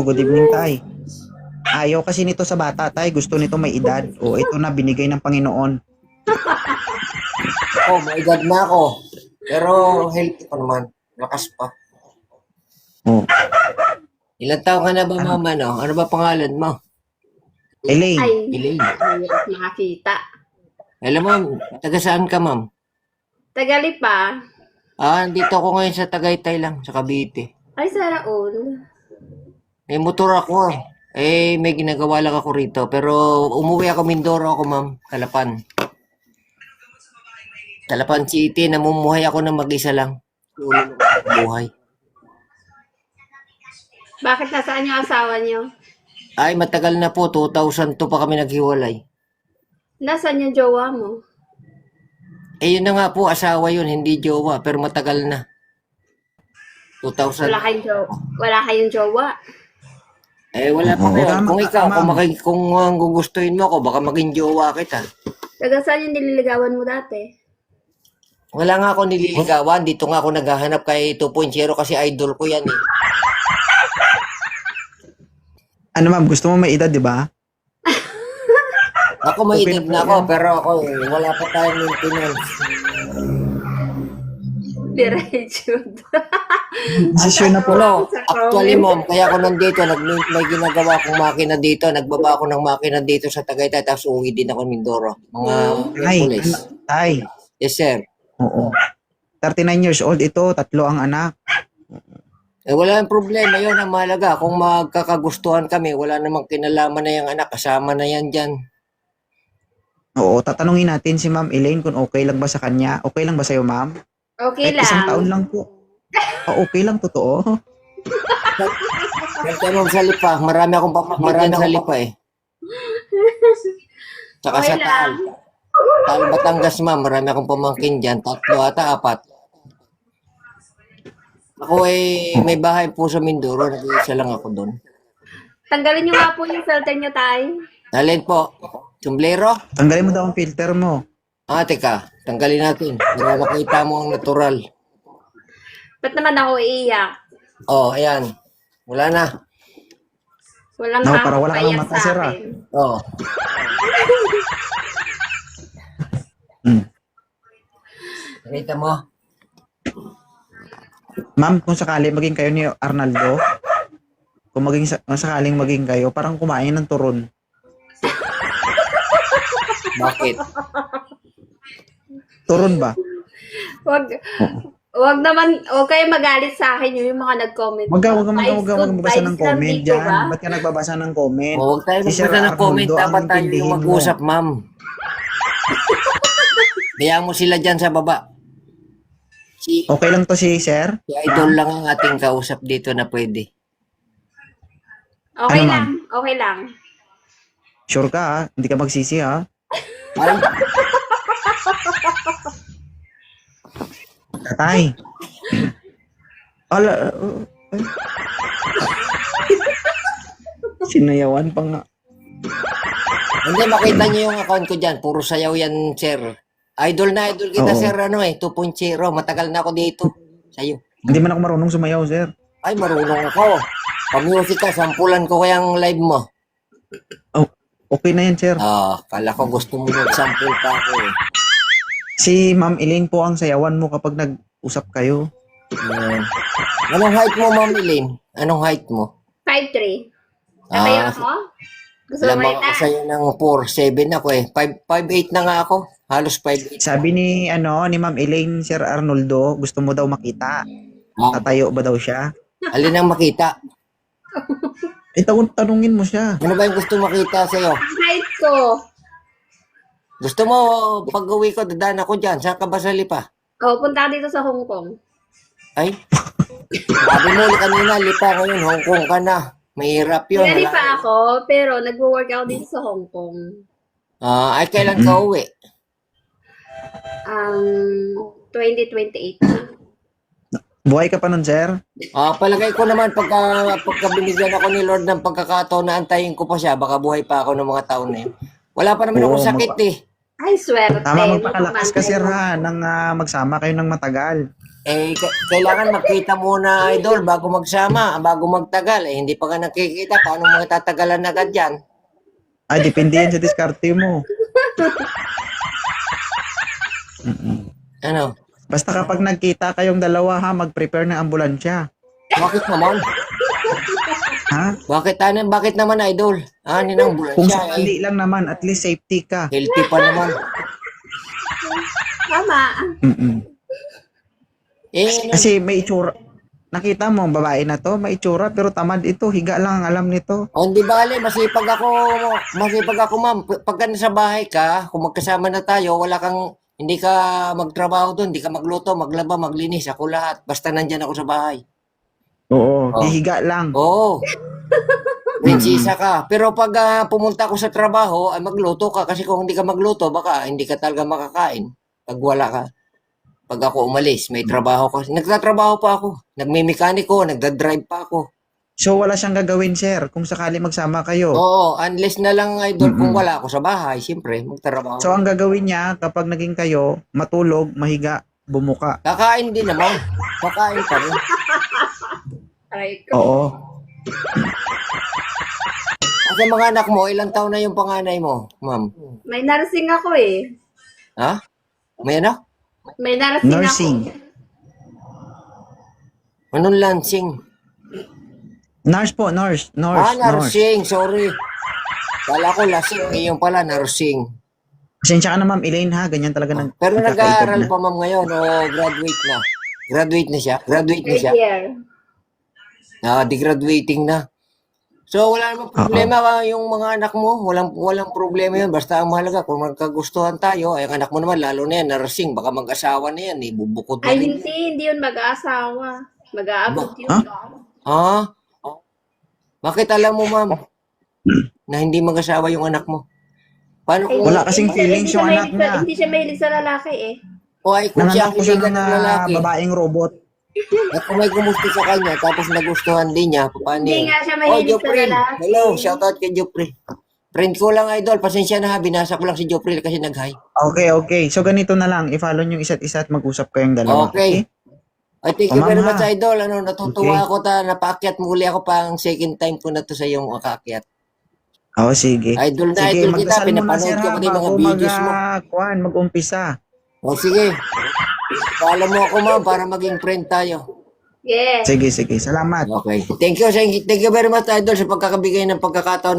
good evening, tay. Ayaw kasi nito sa bata, tay. Gusto nito may edad. O, ito na, binigay ng Panginoon. May edad na ako. Pero healthy pa naman. Lakas pa. Oh. Ilang taon ka na ba, mama, no? Ano ba pangalan mo? Elaine. Ay, Elaine. hirap makakita. Alam mo, taga saan ka, ma'am? Tagalipa. Dito ako ngayon sa Tagaytay lang, sa Cavite. Ay, sa Raul. May motor ako. May ginagawa lang ako rito. Pero umuwi ako, Mindoro ako, ma'am. Kalapan. Kalapan City, namumuhay ako ng mag-isa lang. Ulo ng buhay. Bakit nasaan yung asawa niyo? Ay, matagal na po. 2002 pa kami naghiwalay. Nasaan yung jowa mo? Yun na nga po, asawa yun, hindi jowa. Pero matagal na. 2000. Wala kayong jowa. Wala pa kayo. Tama, Kung ikaw, ma'am. kung gugustuhin mo ako, baka maging jowa kita. Taga saan yung nililigawan mo dati? Wala nga ako nililigawan. Dito nga ako naghahanap kay 2.0 kasi idol ko yan eh. Ano, ma'am? Gusto mo may edad, di ba? Ako may Open edad po na ako, yan. pero ako wala pa tayong maintenance. Diretso. Desisyon na po. No, actually ma'am, kaya ako nandito, may ginagawa akong makina dito, nagbaba ako ng makina dito sa Tagaytay, tapos uwi din ako ng Mindoro. Mga Ay, police. tay. Yes sir. Oo. 39 years old ito, 3 ang anak. Wala yung problema, yun ang mahalaga. Kung magkakagustuhan kami, wala namang kinalaman na yung anak, kasama na yan dyan. Oo, tatanungin natin si Ma'am Elaine kung okay lang ba sa kanya. Okay lang ba sa'yo, ma'am? Okay Kahit isang lang. taon lang po. Okay lang, totoo. Kaya ma'am sa Lipa, marami akong sa Lipa eh. Tsaka Okay sa Taal. lang. Taal Batangas ma'am, marami akong pamangkin dyan. 3 ata, 4. Ako may bahay po sa Mindoro. Nag-iisa lang ako doon. Tanggalin niyo nga po yung filter niyo, tay. Alin po? Sombrero? Tanggalin mo daw ang filter mo. Teka. Tanggalin natin. Para makita mo ang natural. Ba't naman ako iiyak? Ayan. Wala na. Walang No, para wala kang makakapaiyak mata, sa sir, akin. Nakita mo? Ma'am, kung sakali maging kayo ni Arnaldo, kung sakaling maging kayo, parang kumain ng turon. Bakit? Turon ba? Wag naman, huwag kayo magalit sa akin yung mga nag-comment. Wag ka magbasa ng Vibes lang comment dito, dyan. ba? Ba't ka nagbabasa ng comment? Huwag tayo Si Sir magbasa ng comment. Arnoldo ang Dapat tayo intindihin yung mo. mag-usap, ma'am. Hayaan mo sila dyan sa baba. Si Okay lang to si Sir? Idol lang ang ating kausap dito na pwede. Okay Ano, lang, okay lang. Sure ka ha? Hindi ka magsisi ha? Ay, Tatay. Ala. Sinayawan pa nga. hindi, makita niyo yung account ko dyan. Puro sayaw yan, sir. Idol na idol kita, Oo. sir. 2.0. Matagal na ako dito. Sayo. Hindi man ako marunong sumayaw, sir. Ay, marunong ako. Pamusi ka, sampulan ko kayang live mo. Oh, okay na yan, sir. Kala ko gusto mo mag-sample pa ako eh. Si Ma'am Elaine po ang sayawan mo kapag nag-usap kayo. Anong height mo, Ma'am Elaine? Anong height mo? 5'3". Natayo ako? Gusto mo Lamang ako makita? sa'yo ng 4'7 ako eh. 5'8 na nga ako. Halos 5'8. Sabi ni Ma'am Elaine, Sir Arnoldo, gusto mo daw makita. Tatayo ba daw siya? Alin ang makita? Tanungin mo siya. Ano ba yung gusto makita sa'yo? Ang height ko. Gusto mo, pag uwi ko, dadaan ako dyan. Saan ka ba sa Lipa? Punta ka dito sa Hong Kong. Ay, sabi mo kanina, Lipa ngayon, Hong Kong ka na. Mahirap yun. Ready Wala- pa ako, pero nagwo-work ako dito sa Hong Kong. Ay, kailan ka uwi? 2028 na. Buhay ka pa nun, sir? Palagay ko naman, pagka binigyan ako ni Lord ng pagkakataon na antayin ko pa siya, baka buhay pa ako ng mga taon na yun. Wala pa naman Oo, akong sakit eh. Ay, swerte. Tama, magpakalakas ka, sir, Mamantay mo. ha? Nang magsama kayo ng matagal. Kailangan magkita muna, idol, bago magsama, bago magtagal. Hindi pa ka nakikita, paano mga tatagalan agad yan? Ay, depende yan sa diskarte mo. Ano? Basta kapag nagkita kayong dalawa ha, mag-prepare ng ambulansya. Bakit naman? Ha? Bakit naman, idol? Ninang Kung siya, sakali lang naman, at least safety ka. healthy pa naman. Tama. Mm-mm. Eh, Kasi may itsura. Nakita mo, ang babae na to, may itsura, pero tamad ito. Higa lang ang alam nito. Hindi bale, masipag ako, ma'am. Pagka nasa bahay ka, kung magkasama na tayo, hindi ka magtrabaho doon, hindi ka magluto, maglaba, maglinis, ako lahat. Basta nandyan ako sa bahay. Oo, Oh. hihiga lang. Oo. Prinsesa ka. Pero pag pumunta ako sa trabaho, ay magluto ka. Kasi kung hindi ka magluto, baka hindi ka talaga makakain. Pag wala ka. Pag ako umalis, may trabaho ka. Nagtatrabaho pa ako. Nagme-mekaniko, nagdadrive pa ako. So, wala siyang gagawin, sir, kung sakali magsama kayo. Oo, unless na lang, idol, kung Mm-mm. wala ako sa bahay, siyempre, magtrabaho. So, ang gagawin niya, kapag naging kayo, matulog, mahiga, bumuka. Kakain din naman. Kakain pa rin. Aray ko. Oo. Kasi mga anak mo, ilang taon na yung panganay mo, ma'am? May nursing ako eh. Ha? May ano? May nursing, Nursing. ako. Anong lansing? Nurse po, nurse. Nurse. Nursing. Sorry. Kala ko lasing. Yung pala, nursing. Pasensya ka na, ma'am Elaine, ha? Ganyan talaga ng Pero nagkakaedad nag-aaral na. pa, ma'am, ngayon o graduate na? Graduate na siya? Graduate na Third siya? year. Di-graduating na. So, wala namang problema yung mga anak mo. Walang problema yun. Basta ang mahalaga, kung magkagustuhan tayo, ay ang anak mo naman, lalo na yan, nursing, baka mag-asawa na yan, bubukod na Ay, rin. hindi yun mag-aasawa. Mag-aabot yun. Ah? Bakit alam mo, ma'am, na hindi mag-asawa yung anak mo? Paano Ay, kung... Wala kasing feelings yung anak niya. Hindi siya mahilig sa lalaki eh. O ay, kung siya Nanganak ko siya kaibigan ng ng lalaki, babaeng robot. at kung may gumusto sa kanya, tapos nagustuhan din niya, paano Hindi yun? nga siya mahilig sa Jopri. lalaki. Hello, shoutout kay Jopri. Friend ko lang, idol. Pasensya na ha, binasa ko lang si Jopri kasi nag-hi. Okay. So, ganito na lang. I-follow nyo isa't isa at mag-usap kayong dalawa. Okay. Ay, thank you Ma'am, very ha? much, idol. Natutuwa Okay. ako napaakyat muli ako pang second time ko na to sa iyong akaakyat. Oo, sige. Idol na Sige, idol kita, magdasal muna, pinapanood sir, ko ha? pati mga Bago videos mo. mag-umpisa. O sige. Paalam mo ako, ma'am, para maging friend tayo. Yes. Sige. Salamat. Okay. Thank you very much, idol, sa pagkakabigay ng pagkakataon na